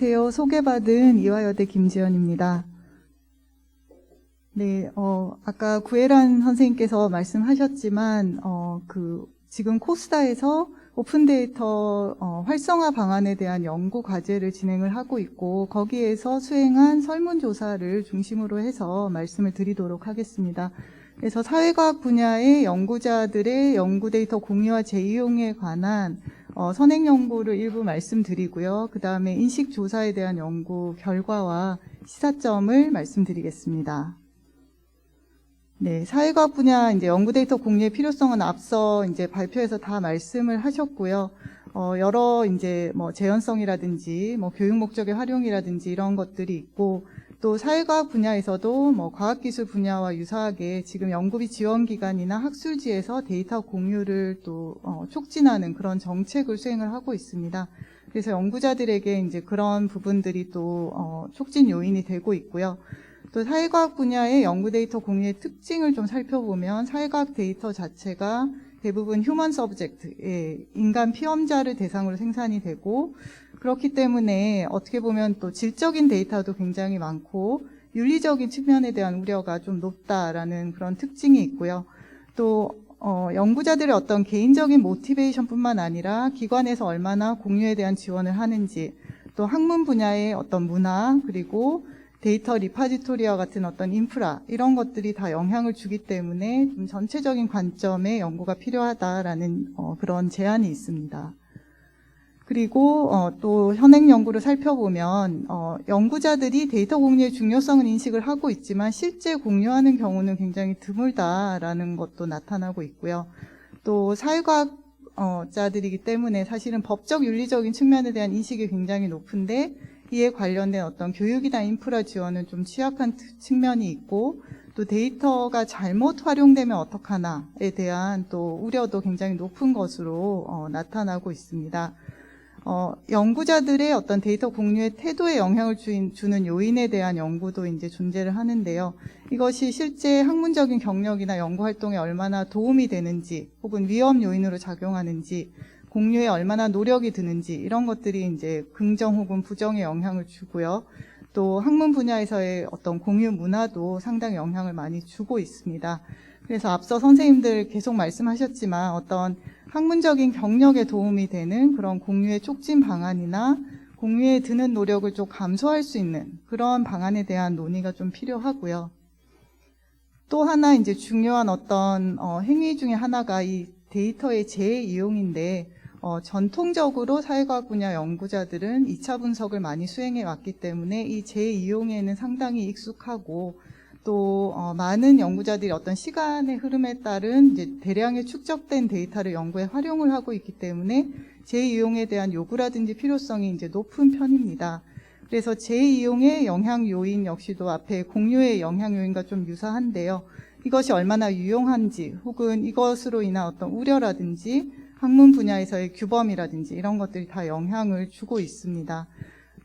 안녕하세요. 소개받은 이화여대 김지연입니다. 네, 아까 구혜란 선생님께서 말씀하셨지만, 지금 코스다에서 오픈데이터 활성화 방안에 대한 연구 과제를 진행을 하고 있고, 거기에서 수행한 설문조사를 중심으로 해서 말씀을 드리도록 하겠습니다. 그래서 사회과학 분야의 연구자들의 연구 데이터 공유와 재이용에 관한 선행 연구를 일부 말씀드리고요. 그 다음에 인식조사에 대한 연구 결과와 시사점을 말씀드리겠습니다. 네, 사회과학 분야 이제 연구 데이터 공유의 필요성은 앞서 이제 발표에서 다 말씀을 하셨고요. 여러 이제 재현성이라든지 교육 목적의 활용이라든지 이런 것들이 있고, 또 사회과학 분야에서도 과학기술 분야와 유사하게 지금 연구비 지원기관이나 학술지에서 데이터 공유를 또 촉진하는 그런 정책을 수행을 하고 있습니다. 그래서 연구자들에게 이제 그런 부분들이 또 촉진 요인이 되고 있고요. 또 사회과학 분야의 연구 데이터 공유의 특징을 좀 살펴보면, 사회과학 데이터 자체가 대부분 휴먼 서브젝트, 인간 피험자를 대상으로 생산이 되고, 그렇기 때문에 어떻게 보면 또 질적인 데이터도 굉장히 많고 윤리적인 측면에 대한 우려가 좀 높다라는 그런 특징이 있고요. 또 연구자들의 어떤 개인적인 모티베이션뿐만 아니라 기관에서 얼마나 공유에 대한 지원을 하는지, 또 학문 분야의 어떤 문화, 그리고 데이터 리파지토리와 같은 어떤 인프라, 이런 것들이 다 영향을 주기 때문에 좀 전체적인 관점의 연구가 필요하다라는 그런 제안이 있습니다. 그리고 또 현행 연구를 살펴보면 연구자들이 데이터 공유의 중요성은 인식을 하고 있지만 실제 공유하는 경우는 굉장히 드물다라는 것도 나타나고 있고요. 또 사회과학자들이기 때문에 사실은 법적 윤리적인 측면에 대한 인식이 굉장히 높은데, 이에 관련된 어떤 교육이나 인프라 지원은 좀 취약한 측면이 있고, 또 데이터가 잘못 활용되면 어떡하나에 대한 또 우려도 굉장히 높은 것으로 나타나고 있습니다. 연구자들의 어떤 데이터 공유의 태도에 영향을 주는 요인에 대한 연구도 이제 존재를 하는데요. 이것이 실제 학문적인 경력이나 연구 활동에 얼마나 도움이 되는지, 혹은 위험 요인으로 작용하는지, 공유에 얼마나 노력이 드는지, 이런 것들이 이제 긍정 혹은 부정에 영향을 주고요. 또 학문 분야에서의 어떤 공유 문화도 상당히 영향을 많이 주고 있습니다. 그래서 앞서 선생님들 계속 말씀하셨지만 어떤 학문적인 경력에 도움이 되는 그런 공유의 촉진 방안이나 공유에 드는 노력을 좀 감소할 수 있는 그런 방안에 대한 논의가 좀 필요하고요. 또 하나 이제 중요한 어떤 행위 중에 하나가 이 데이터의 재이용인데, 전통적으로 사회과학 분야 연구자들은 2차 분석을 많이 수행해 왔기 때문에 이 재이용에는 상당히 익숙하고, 또 많은 연구자들이 어떤 시간의 흐름에 따른 이제 대량의 축적된 데이터를 연구에 활용을 하고 있기 때문에 재이용에 대한 요구라든지 필요성이 이제 높은 편입니다. 그래서 재이용의 영향 요인 역시도 앞에 공유의 영향 요인과 좀 유사한데요. 이것이 얼마나 유용한지, 혹은 이것으로 인한 어떤 우려라든지 학문 분야에서의 규범이라든지 이런 것들이 다 영향을 주고 있습니다.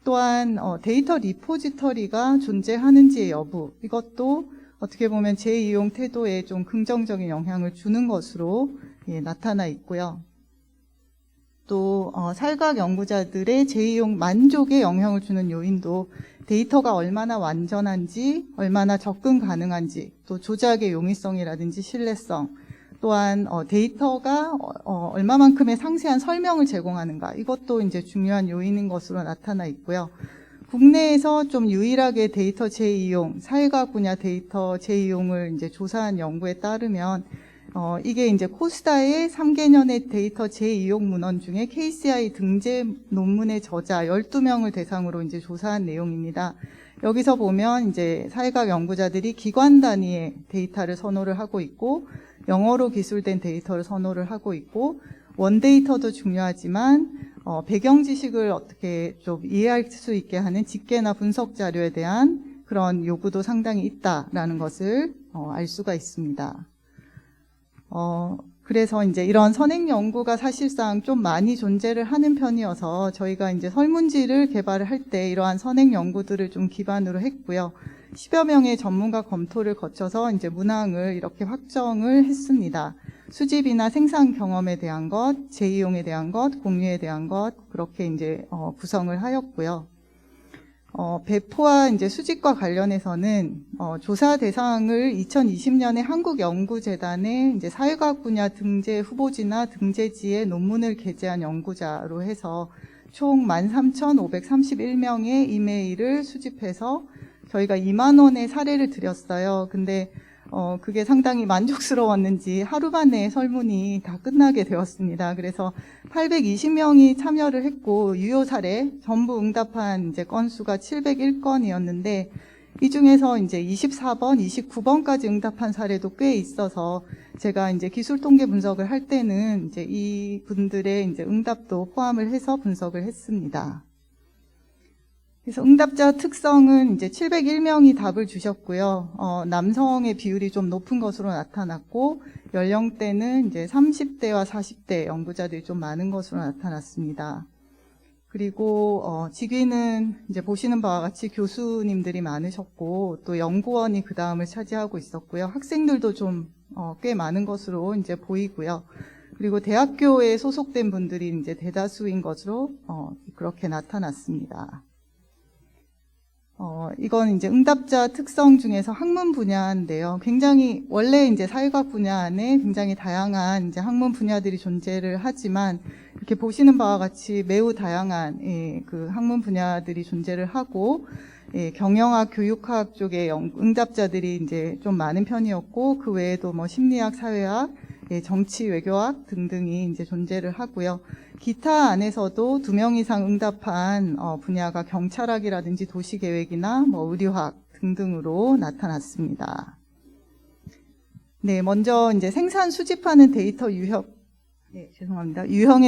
또한 데이터 리포지터리가 존재하는지의 여부, 이것도 어떻게 보면 재이용 태도에 좀 긍정적인 영향을 주는 것으로 나타나 있고요. 또 사회과학 연구자들의 재이용 만족에 영향을 주는 요인도 데이터가 얼마나 완전한지, 얼마나 접근 가능한지, 또 조작의 용이성이라든지 신뢰성, 또한 데이터가 얼마만큼의 상세한 설명을 제공하는가, 이것도 이제 중요한 요인인 것으로 나타나 있고요. 국내에서 좀 유일하게 데이터 재이용, 사회과학 분야 데이터 재이용을 이제 조사한 연구에 따르면 이게 이제 코스다의 3개년의 데이터 재이용 문헌 중에 KCI 등재 논문의 저자 12명을 대상으로 이제 조사한 내용입니다. 여기서 보면 이제 사회과학 연구자들이 기관 단위의 데이터를 선호를 하고 있고, 영어로 기술된 데이터를 선호를 하고 있고, 원데이터도 중요하지만 배경 지식을 어떻게 좀 이해할 수 있게 하는 집계나 분석 자료에 대한 그런 요구도 상당히 있다라는 것을 알 수가 있습니다. 그래서 이제 이런 선행 연구가 사실상 좀 많이 존재를 하는 편이어서 저희가 이제 설문지를 개발을 할 때 이러한 선행 연구들을 좀 기반으로 했고요. 10여 명의 전문가 검토를 거쳐서 이제 문항을 이렇게 확정을 했습니다. 수집이나 생산 경험에 대한 것, 재이용에 대한 것, 공유에 대한 것, 그렇게 이제 구성을 하였고요. 배포와 이제 수집과 관련해서는 조사 대상을 2020년에 한국연구재단의 이제 사회과학 분야 등재 후보지나 등재지에 논문을 게재한 연구자로 해서 총 13,531명의 이메일을 수집해서 저희가 2만 원의 사례를 드렸어요. 근데 그게 상당히 만족스러웠는지 하루 만에 설문이 다 끝나게 되었습니다. 그래서 820명이 참여를 했고 유효 사례 전부 응답한 이제 건수가 701건이었는데 이 중에서 이제 24번, 29번까지 응답한 사례도 꽤 있어서 제가 이제 기술 통계 분석을 할 때는 이제 이 분들의 이제 응답도 포함을 해서 분석을 했습니다. 그래서 응답자 특성은 이제 701명이 답을 주셨고요. 남성의 비율이 좀 높은 것으로 나타났고, 연령대는 이제 30대와 40대 연구자들이 좀 많은 것으로 나타났습니다. 그리고 직위는 이제 보시는 바와 같이 교수님들이 많으셨고, 또 연구원이 그 다음을 차지하고 있었고요. 학생들도 좀 꽤 많은 것으로 이제 보이고요. 그리고 대학교에 소속된 분들이 이제 대다수인 것으로 그렇게 나타났습니다. 이건 이제 응답자 특성 중에서 학문 분야인데요. 굉장히 원래 이제 사회과학 분야 안에 굉장히 다양한 이제 학문 분야들이 존재를 하지만 이렇게 보시는 바와 같이 매우 다양한 그 학문 분야들이 존재를 하고 경영학, 교육학 쪽의 응답자들이 이제 좀 많은 편이었고 그 외에도 뭐 심리학, 사회학, 정치, 외교학 등등이 이제 존재를 하고요. 기타 안에서도 2명 이상 응답한 분야가 경찰학이라든지 도시계획이나 뭐 의료학 등등으로 나타났습니다. 네, 먼저 이제 생산 수집하는 데이터 유형에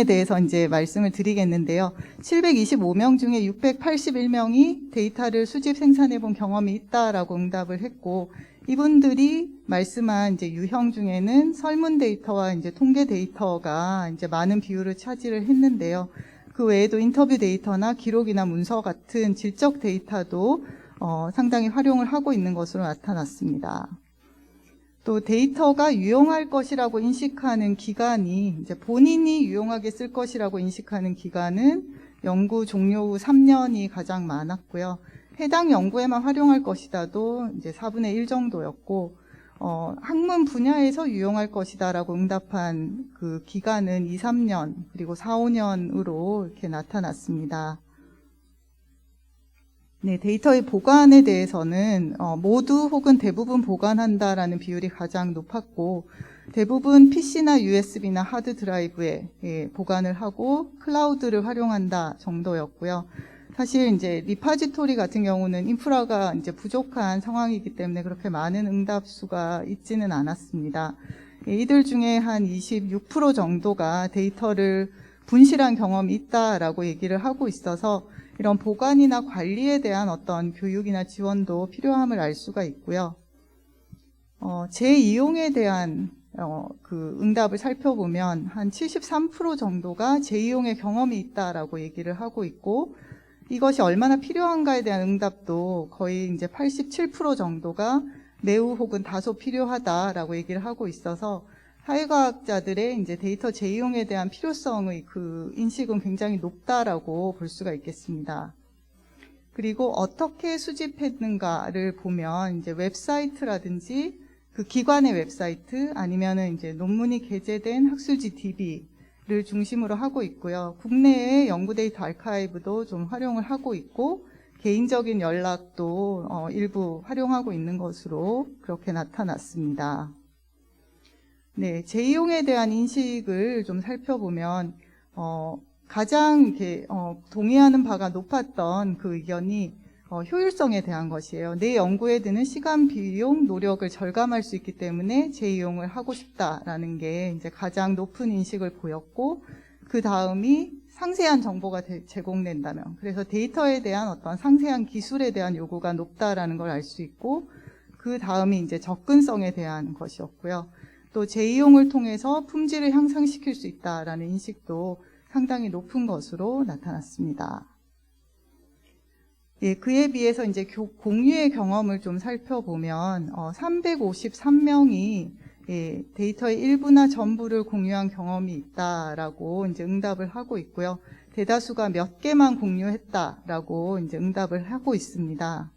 대해서 이제 말씀을 드리겠는데요. 725명 중에 681명이 데이터를 수집 생산해 본 경험이 있다라고 응답을 했고, 이분들이 말씀한 이제 유형 중에는 설문 데이터와 이제 통계 데이터가 이제 많은 비율을 차지를 했는데요. 그 외에도 인터뷰 데이터나 기록이나 문서 같은 질적 데이터도 상당히 활용을 하고 있는 것으로 나타났습니다. 또 데이터가 유용할 것이라고 인식하는 기간이 이제 본인이 유용하게 쓸 것이라고 인식하는 기간은 연구 종료 후 3년이 가장 많았고요. 해당 연구에만 활용할 것이다도 이제 4분의 1 정도였고, 학문 분야에서 유용할 것이다라고 응답한 그 기간은 2, 3년, 그리고 4, 5년으로 이렇게 나타났습니다. 네, 데이터의 보관에 대해서는 모두 혹은 대부분 보관한다라는 비율이 가장 높았고, 대부분 PC나 USB나 하드 드라이브에 보관을 하고 클라우드를 활용한다 정도였고요. 사실 이제 리파지토리 같은 경우는 인프라가 이제 부족한 상황이기 때문에 그렇게 많은 응답수가 있지는 않았습니다. 이들 중에 한 26% 정도가 데이터를 분실한 경험이 있다라고 얘기를 하고 있어서 이런 보관이나 관리에 대한 어떤 교육이나 지원도 필요함을 알 수가 있고요. 재이용에 대한 그 응답을 살펴보면 한 73% 정도가 재이용의 경험이 있다라고 얘기를 하고 있고, 이것이 얼마나 필요한가에 대한 응답도 거의 이제 87% 정도가 매우 혹은 다소 필요하다라고 얘기를 하고 있어서 사회과학자들의 이제 데이터 재이용에 대한 필요성의 그 인식은 굉장히 높다라고 볼 수가 있겠습니다. 그리고 어떻게 수집했는가를 보면 이제 웹사이트라든지 그 기관의 웹사이트 아니면은 이제 논문이 게재된 학술지 DB를 중심으로 하고 있고요. 국내의 연구 데이터 아카이브도 좀 활용을 하고 있고 개인적인 연락도 일부 활용하고 있는 것으로 그렇게 나타났습니다. 네, 재이용에 대한 인식을 좀 살펴보면 가장 이렇게 동의하는 바가 높았던 그 의견이 효율성에 대한 것이에요. 내 연구에 드는 시간, 비용, 노력을 절감할 수 있기 때문에 재이용을 하고 싶다라는 게 이제 가장 높은 인식을 보였고, 그 다음이 상세한 정보가 제공된다면, 그래서 데이터에 대한 어떤 상세한 기술에 대한 요구가 높다라는 걸 알 수 있고, 그 다음이 이제 접근성에 대한 것이었고요. 또 재이용을 통해서 품질을 향상시킬 수 있다라는 인식도 상당히 높은 것으로 나타났습니다. 예, 그에 비해서 이제 공유의 경험을 좀 살펴보면 353명이 데이터의 일부나 전부를 공유한 경험이 있다라고 이제 응답을 하고 있고요. 대다수가 몇 개만 공유했다라고 이제 응답을 하고 있습니다.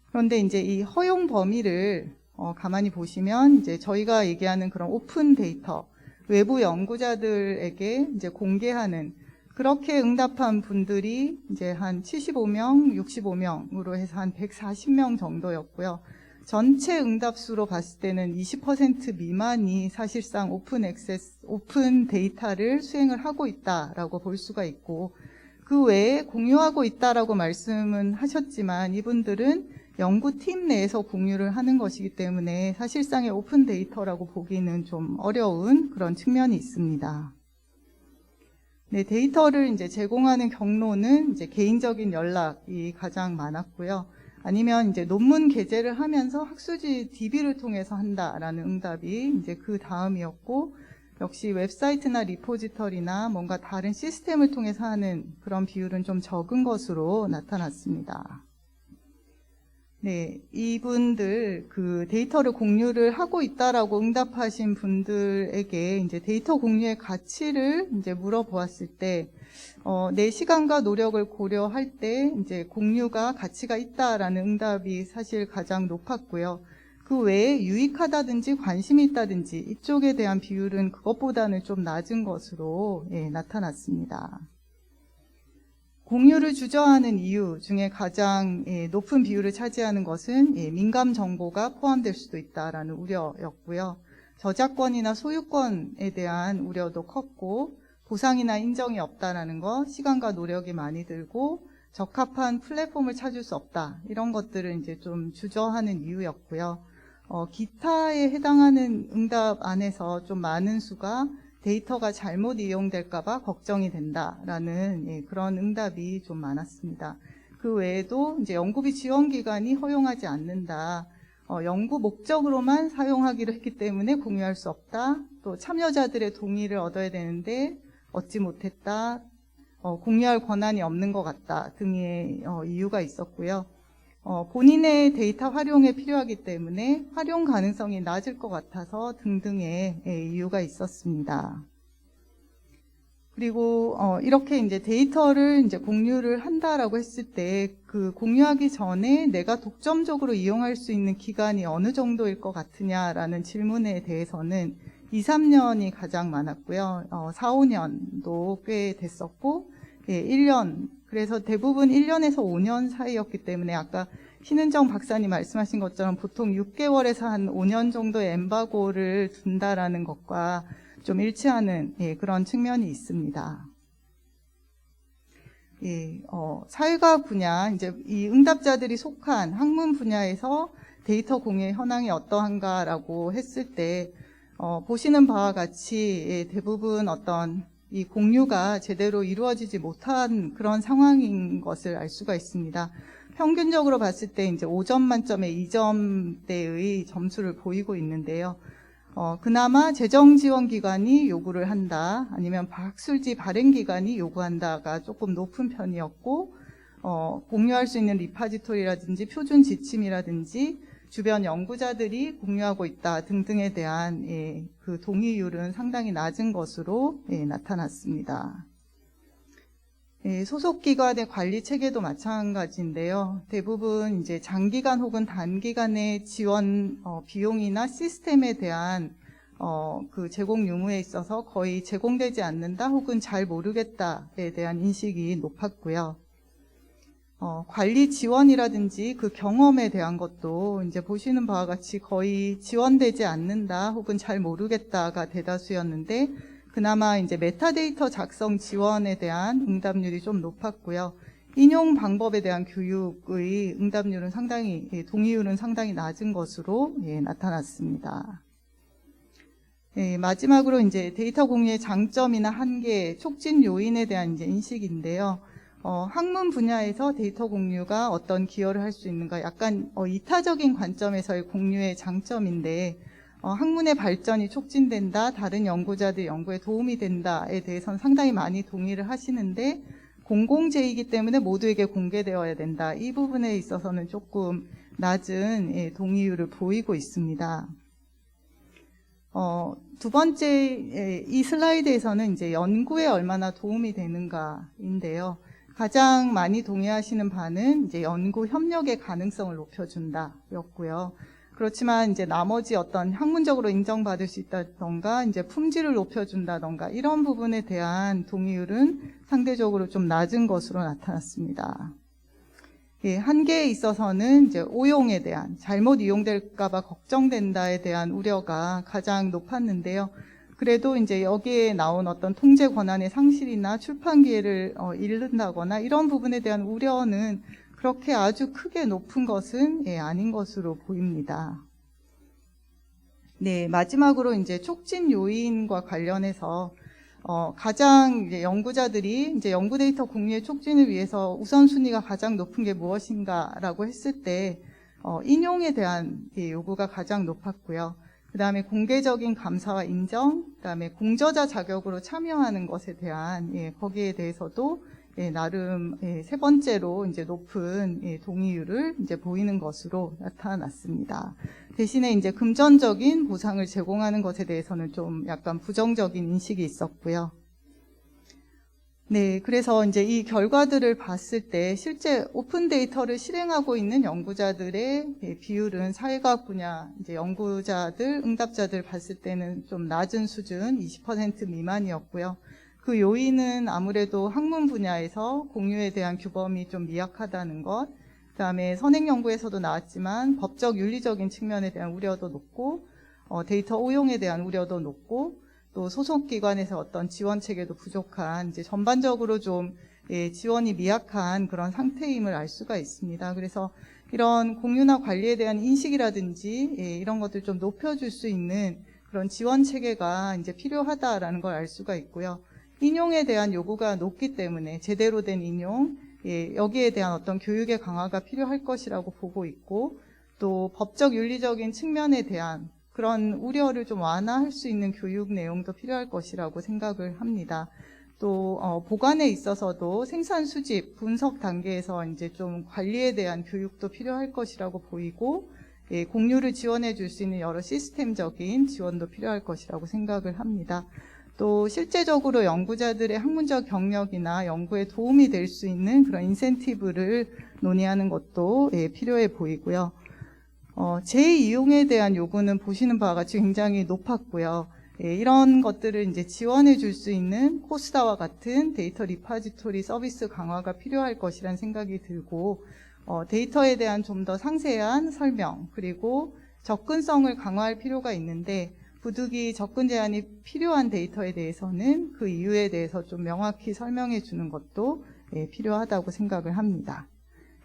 그런데 이제 이 허용 범위를 가만히 보시면 이제 저희가 얘기하는 그런 오픈 데이터, 외부 연구자들에게 이제 공개하는 그렇게 응답한 분들이 이제 한 75명, 65명으로 해서 한 140명 정도였고요. 전체 응답수로 봤을 때는 20% 미만이 사실상 오픈 데이터를 수행을 하고 있다라고 볼 수가 있고, 그 외에 공유하고 있다라고 말씀은 하셨지만 이분들은 연구팀 내에서 공유를 하는 것이기 때문에 사실상의 오픈 데이터라고 보기는 좀 어려운 그런 측면이 있습니다. 네, 데이터를 이제 제공하는 경로는 이제 개인적인 연락이 가장 많았고요. 아니면 이제 논문 게재를 하면서 학술지 DB를 통해서 한다라는 응답이 이제 그 다음이었고, 역시 웹사이트나 리포지터리나 뭔가 다른 시스템을 통해서 하는 그런 비율은 좀 적은 것으로 나타났습니다. 네, 이분들 그 데이터를 공유를 하고 있다라고 응답하신 분들에게 이제 데이터 공유의 가치를 이제 물어보았을 때, 내 시간과 노력을 고려할 때 이제 공유가 가치가 있다라는 응답이 사실 가장 높았고요. 그 외에 유익하다든지 관심이 있다든지 이쪽에 대한 비율은 그것보다는 좀 낮은 것으로 나타났습니다. 공유를 주저하는 이유 중에 가장 높은 비율을 차지하는 것은 민감 정보가 포함될 수도 있다라는 우려였고요. 저작권이나 소유권에 대한 우려도 컸고, 보상이나 인정이 없다라는 것, 시간과 노력이 많이 들고 적합한 플랫폼을 찾을 수 없다, 이런 것들을 이제 좀 주저하는 이유였고요. 기타에 해당하는 응답 안에서 좀 많은 수가 데이터가 잘못 이용될까봐 걱정이 된다라는 그런 응답이 좀 많았습니다. 그 외에도 이제 연구비 지원 기관이 허용하지 않는다, 연구 목적으로만 사용하기로 했기 때문에 공유할 수 없다, 또 참여자들의 동의를 얻어야 되는데 얻지 못했다, 공유할 권한이 없는 것 같다 등의 이유가 있었고요. 본인의 데이터 활용에 필요하기 때문에 활용 가능성이 낮을 것 같아서 등등의 이유가 있었습니다. 그리고 이렇게 이제 데이터를 이제 공유를 한다라고 했을 때 그 공유하기 전에 내가 독점적으로 이용할 수 있는 기간이 어느 정도일 것 같으냐라는 질문에 대해서는 2, 3년이 가장 많았고요. 4, 5년도 꽤 됐었고, 1년, 그래서 대부분 1년에서 5년 사이였기 때문에 아까 신은정 박사님 말씀하신 것처럼 보통 6개월에서 한 5년 정도의 엠바고를 둔다라는 것과 좀 일치하는 그런 측면이 있습니다. 사회과학 분야, 이제 이 응답자들이 속한 학문 분야에서 데이터 공유의 현황이 어떠한가라고 했을 때 보시는 바와 같이 대부분 어떤 이 공유가 제대로 이루어지지 못한 그런 상황인 것을 알 수가 있습니다. 평균적으로 봤을 때 이제 5점 만점에 2점대의 점수를 보이고 있는데요. 그나마 재정지원기관이 요구를 한다, 아니면 학술지 발행기관이 요구한다가 조금 높은 편이었고, 공유할 수 있는 리파지토리라든지 표준 지침이라든지 주변 연구자들이 공유하고 있다 등등에 대한 그 동의율은 상당히 낮은 것으로 나타났습니다. 소속기관의 관리 체계도 마찬가지인데요. 대부분 이제 장기간 혹은 단기간의 지원 비용이나 시스템에 대한 그 제공 유무에 있어서 거의 제공되지 않는다 혹은 잘 모르겠다에 대한 인식이 높았고요. 관리 지원이라든지 그 경험에 대한 것도 이제 보시는 바와 같이 거의 지원되지 않는다 혹은 잘 모르겠다가 대다수였는데, 그나마 이제 메타데이터 작성 지원에 대한 응답률이 좀 높았고요. 인용 방법에 대한 교육의 응답률은 상당히, 동의율은 상당히 낮은 것으로 나타났습니다. 마지막으로 이제 데이터 공유의 장점이나 한계, 촉진 요인에 대한 이제 인식인데요. 학문 분야에서 데이터 공유가 어떤 기여를 할 수 있는가, 약간 이타적인 관점에서의 공유의 장점인데, 학문의 발전이 촉진된다, 다른 연구자들 연구에 도움이 된다에 대해서는 상당히 많이 동의를 하시는데, 공공재이기 때문에 모두에게 공개되어야 된다, 이 부분에 있어서는 조금 낮은 동의율을 보이고 있습니다. 두 번째, 이 슬라이드에서는 이제 연구에 얼마나 도움이 되는가인데요. 가장 많이 동의하시는 바는 이제 연구 협력의 가능성을 높여준다였고요. 그렇지만 이제 나머지 어떤 학문적으로 인정받을 수 있다던가 이제 품질을 높여준다던가 이런 부분에 대한 동의율은 상대적으로 좀 낮은 것으로 나타났습니다. 예, 한계에 있어서는 이제 오용에 대한 잘못 이용될까봐 걱정된다에 대한 우려가 가장 높았는데요. 그래도 이제 여기에 나온 어떤 통제 권한의 상실이나 출판 기회를 잃는다거나 이런 부분에 대한 우려는 그렇게 아주 크게 높은 것은 아닌 것으로 보입니다. 네, 마지막으로 이제 촉진 요인과 관련해서 가장 이제 연구자들이 이제 연구 데이터 공유의 촉진을 위해서 우선순위가 가장 높은 게 무엇인가라고 했을 때 인용에 대한 요구가 가장 높았고요. 그 다음에 공개적인 감사와 인정, 그 다음에 공저자 자격으로 참여하는 것에 대한 거기에 대해서도 나름 세 번째로 이제 높은 동의율을 이제 보이는 것으로 나타났습니다. 대신에 이제 금전적인 보상을 제공하는 것에 대해서는 좀 약간 부정적인 인식이 있었고요. 네, 그래서 이제 이 결과들을 봤을 때 실제 오픈 데이터를 실행하고 있는 연구자들의 비율은 사회과학 분야 이제 연구자들, 응답자들 봤을 때는 좀 낮은 수준 20% 미만이었고요. 그 요인은 아무래도 학문 분야에서 공유에 대한 규범이 좀 미약하다는 것, 그다음에 선행 연구에서도 나왔지만 법적 윤리적인 측면에 대한 우려도 높고 데이터 오용에 대한 우려도 높고 또 소속기관에서 어떤 지원 체계도 부족한 이제 전반적으로 좀 지원이 미약한 그런 상태임을 알 수가 있습니다. 그래서 이런 공유나 관리에 대한 인식이라든지 이런 것들 좀 높여줄 수 있는 그런 지원 체계가 이제 필요하다라는 걸 알 수가 있고요. 인용에 대한 요구가 높기 때문에 제대로 된 인용, 여기에 대한 어떤 교육의 강화가 필요할 것이라고 보고 있고 또 법적 윤리적인 측면에 대한 그런 우려를 좀 완화할 수 있는 교육 내용도 필요할 것이라고 생각을 합니다. 또 보관에 있어서도 생산 수집, 분석 단계에서 이제 좀 관리에 대한 교육도 필요할 것이라고 보이고 공유를 지원해 줄 수 있는 여러 시스템적인 지원도 필요할 것이라고 생각을 합니다. 또 실제적으로 연구자들의 학문적 경력이나 연구에 도움이 될 수 있는 그런 인센티브를 논의하는 것도 필요해 보이고요. 재이용에 대한 요구는 보시는 바와 같이 굉장히 높았고요. 이런 것들을 이제 지원해 줄 수 있는 코스다와 같은 데이터 리파지토리 서비스 강화가 필요할 것이라는 생각이 들고 데이터에 대한 좀 더 상세한 설명 그리고 접근성을 강화할 필요가 있는데 부득이 접근 제한이 필요한 데이터에 대해서는 그 이유에 대해서 좀 명확히 설명해 주는 것도 필요하다고 생각을 합니다.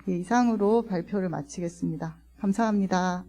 이상으로 발표를 마치겠습니다. 감사합니다.